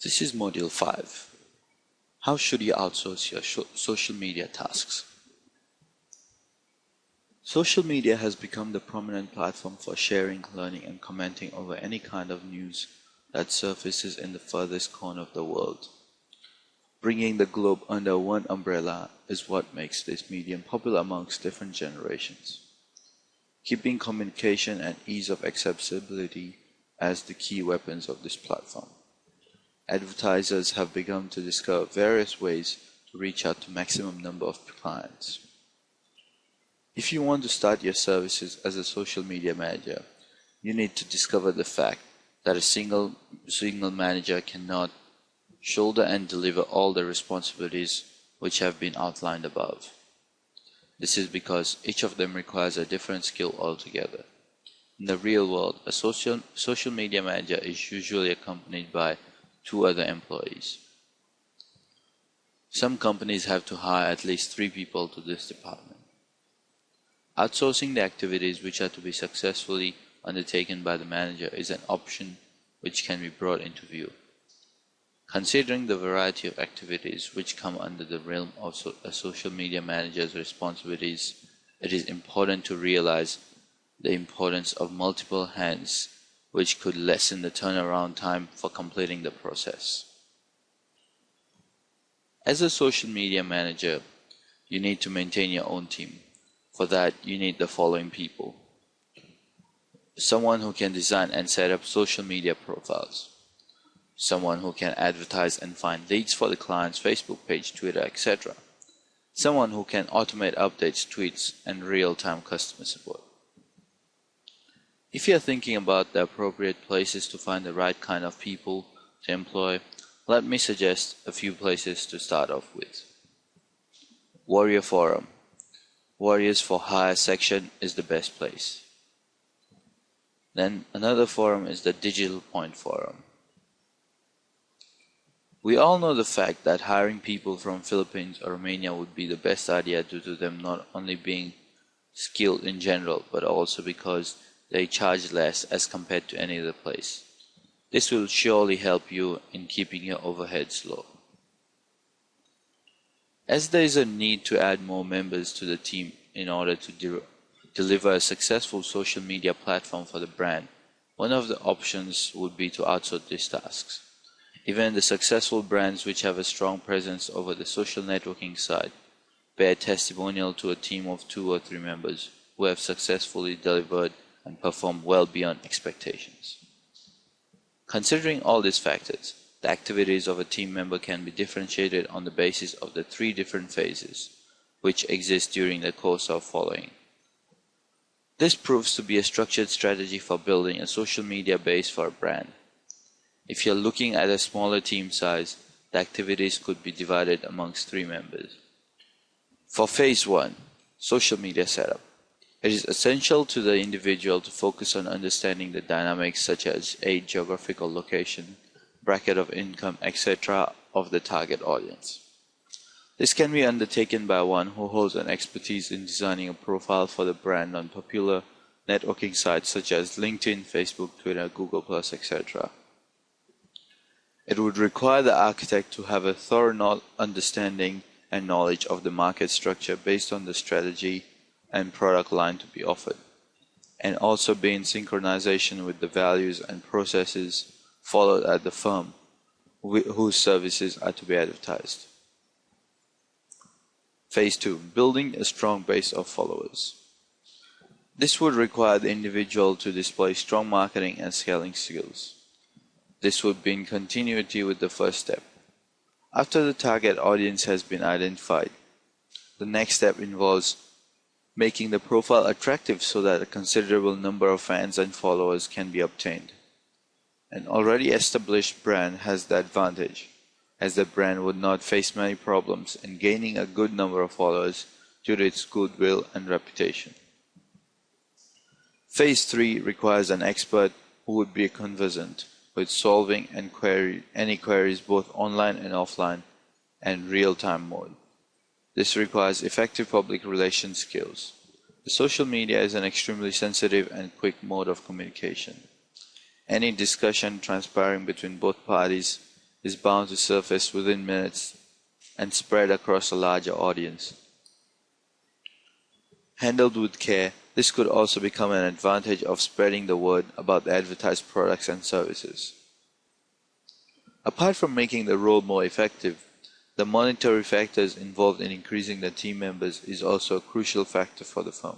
This is Module 5. How should you outsource your social media tasks? Social media has become the prominent platform for sharing, learning, and commenting over any kind of news that surfaces in the furthest corner of the world. Bringing the globe under one umbrella is what makes this medium popular amongst different generations, keeping communication and ease of accessibility as the key weapons of this platform. Advertisers have begun to discover various ways to reach out to maximum number of clients. If you want to start your services as a social media manager, you need to discover the fact that a single manager cannot shoulder and deliver all the responsibilities which have been outlined above. This is because each of them requires a different skill altogether. In the real world, a social media manager is usually accompanied by 2 other employees. Some companies have to hire at least 3 people to this department. Outsourcing the activities which are to be successfully undertaken by the manager is an option which can be brought into view. Considering the variety of activities which come under the realm of a social media manager's responsibilities, it is important to realize the importance of multiple hands, which could lessen the turnaround time for completing the process. As a social media manager, you need to maintain your own team. For that, you need the following people: someone who can design and set up social media profiles, someone who can advertise and find leads for the client's Facebook page, Twitter, etc., someone who can automate updates, tweets, and real-time customer support. If you are thinking about the appropriate places to find the right kind of people to employ, let me suggest a few places to start off with. Warrior Forum. Warriors for Hire section is the best place. Then another forum is the Digital Point Forum. We all know the fact that hiring people from Philippines or Romania would be the best idea due to them not only being skilled in general, but also because they charge less as compared to any other place. This will surely help you in keeping your overheads low. As there is a need to add more members to the team in order to deliver a successful social media platform for the brand, one of the options would be to outsource these tasks. Even the successful brands which have a strong presence over the social networking side bear testimonial to a team of 2 or 3 members who have successfully delivered and performed well beyond expectations. Considering all these factors, the activities of a team member can be differentiated on the basis of the 3 different phases which exist during the course of following. This proves to be a structured strategy for building a social media base for a brand. If you're looking at a smaller team size, the activities could be divided amongst 3 members. For Phase 1, social media setup. It is essential to the individual to focus on understanding the dynamics such as age, geographical location, bracket of income, etc. of the target audience. This can be undertaken by one who holds an expertise in designing a profile for the brand on popular networking sites such as LinkedIn, Facebook, Twitter, Google+, etc. It would require the architect to have a thorough understanding and knowledge of the market structure based on the strategy and product line to be offered, and also be in synchronization with the values and processes followed at the firm whose services are to be advertised. Phase 2. Building a strong base of followers. This would require the individual to display strong marketing and scaling skills. This would be in continuity with the first step. After the target audience has been identified, the next step involves making the profile attractive so that a considerable number of fans and followers can be obtained. An already established brand has the advantage, as the brand would not face many problems in gaining a good number of followers due to its goodwill and reputation. Phase 3 requires an expert who would be conversant with solving any queries both online and offline and real-time mode. This requires effective public relations skills. The social media is an extremely sensitive and quick mode of communication. Any discussion transpiring between both parties is bound to surface within minutes and spread across a larger audience. Handled with care, this could also become an advantage of spreading the word about the advertised products and services. Apart from making the role more effective, the monetary factors involved in increasing the team members is also a crucial factor for the firm.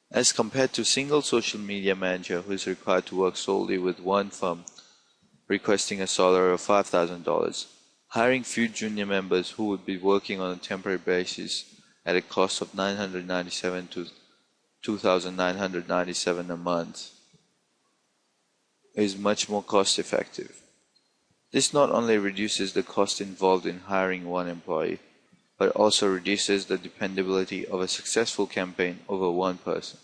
As compared to a single social media manager who is required to work solely with one firm, requesting a salary of $5,000, hiring few junior members who would be working on a temporary basis at a cost of $997 to $2,997 a month is much more cost effective. This not only reduces the cost involved in hiring one employee, but also reduces the dependability of a successful campaign over one person.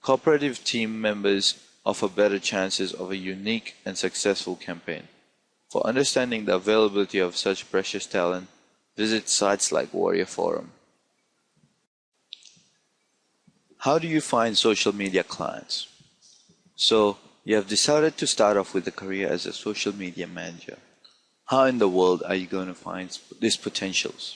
Cooperative team members offer better chances of a unique and successful campaign. For understanding the availability of such precious talent, visit sites like Warrior Forum. How do you find social media clients? So, you have decided to start off with a career as a social media manager. How in the world are you going to find these potentials?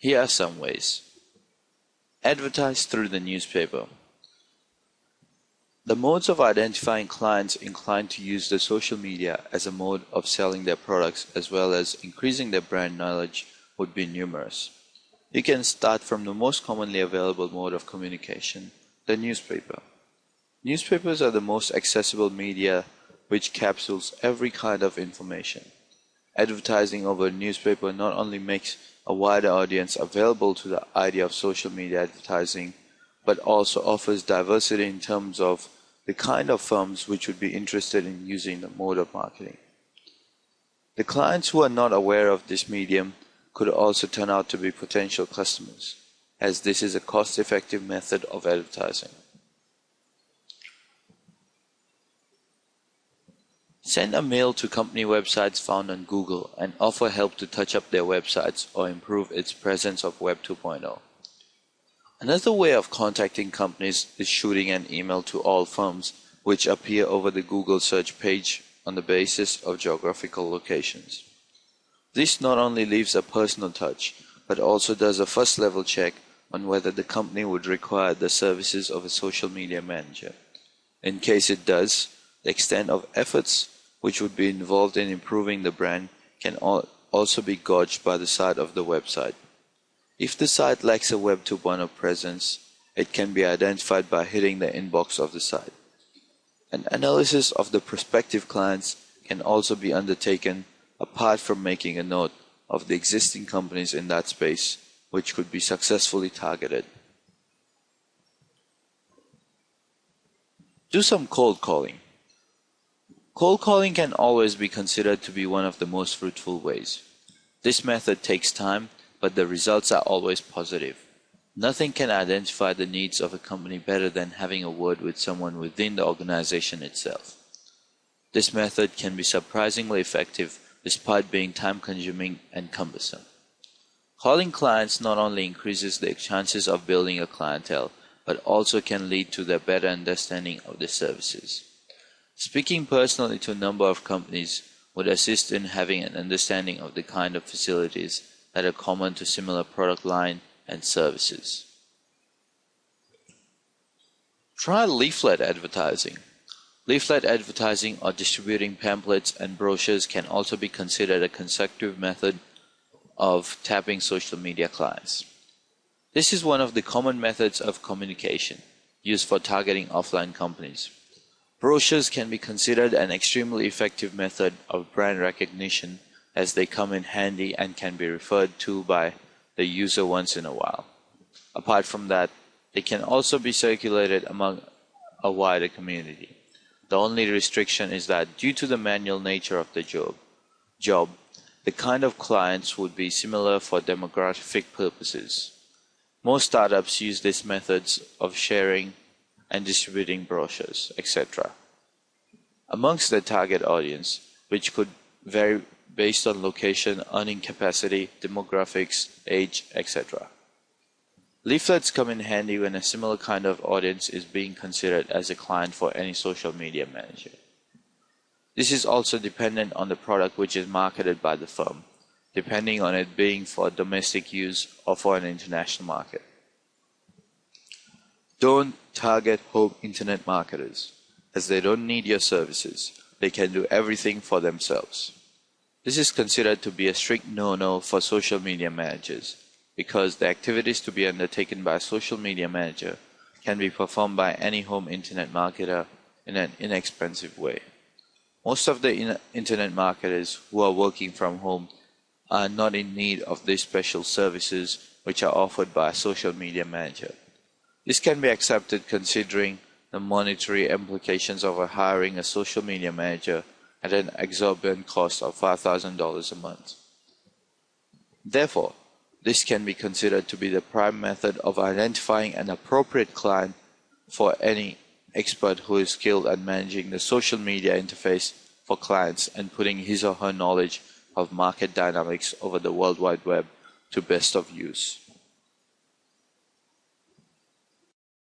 Here are some ways. Advertise through the newspaper. The modes of identifying clients inclined to use the social media as a mode of selling their products as well as increasing their brand knowledge would be numerous. You can start from the most commonly available mode of communication, the newspaper. Newspapers are the most accessible media which capsules every kind of information. Advertising over a newspaper not only makes a wider audience available to the idea of social media advertising, but also offers diversity in terms of the kind of firms which would be interested in using the mode of marketing. The clients who are not aware of this medium could also turn out to be potential customers, as this is a cost-effective method of advertising. Send a mail to company websites found on Google and offer help to touch up their websites or improve its presence of Web 2.0. Another way of contacting companies is shooting an email to all firms which appear over the Google search page on the basis of geographical locations. This not only leaves a personal touch, but also does a first-level check on whether the company would require the services of a social media manager. In case it does, the extent of efforts which would be involved in improving the brand can also be gauged by the size of the website. If the site lacks a Web 2.0 presence, it can be identified by hitting the inbox of the site. An analysis of the prospective clients can also be undertaken apart from making a note of the existing companies in that space which could be successfully targeted. Do some cold calling. Cold calling can always be considered to be one of the most fruitful ways. This method takes time, but the results are always positive. Nothing can identify the needs of a company better than having a word with someone within the organization itself. This method can be surprisingly effective despite being time-consuming and cumbersome. Calling clients not only increases the chances of building a clientele, but also can lead to their better understanding of the services. Speaking personally to a number of companies would assist in having an understanding of the kind of facilities that are common to similar product line and services. Try leaflet advertising. Leaflet advertising or distributing pamphlets and brochures can also be considered a consecutive method of tapping social media clients. This is one of the common methods of communication used for targeting offline companies. Brochures can be considered an extremely effective method of brand recognition as they come in handy and can be referred to by the user once in a while. Apart from that, they can also be circulated among a wider community. The only restriction is that due to the manual nature of the job, the kind of clients would be similar for demographic purposes. Most startups use these methods of sharing and distributing brochures, etc. amongst their target audience, which could vary based on location, earning capacity, demographics, age, etc. Leaflets come in handy when a similar kind of audience is being considered as a client for any social media manager. This is also dependent on the product which is marketed by the firm, depending on it being for domestic use or for an international market. Don't target home internet marketers, as they don't need your services. They can do everything for themselves. This is considered to be a strict no-no for social media managers, because the activities to be undertaken by a social media manager can be performed by any home internet marketer in an inexpensive way. Most of the internet marketers who are working from home are not in need of these special services which are offered by a social media manager. This can be accepted considering the monetary implications of hiring a social media manager at an exorbitant cost of $5,000 a month. Therefore, this can be considered to be the prime method of identifying an appropriate client for any expert who is skilled at managing the social media interface for clients and putting his or her knowledge of market dynamics over the World Wide Web to best of use.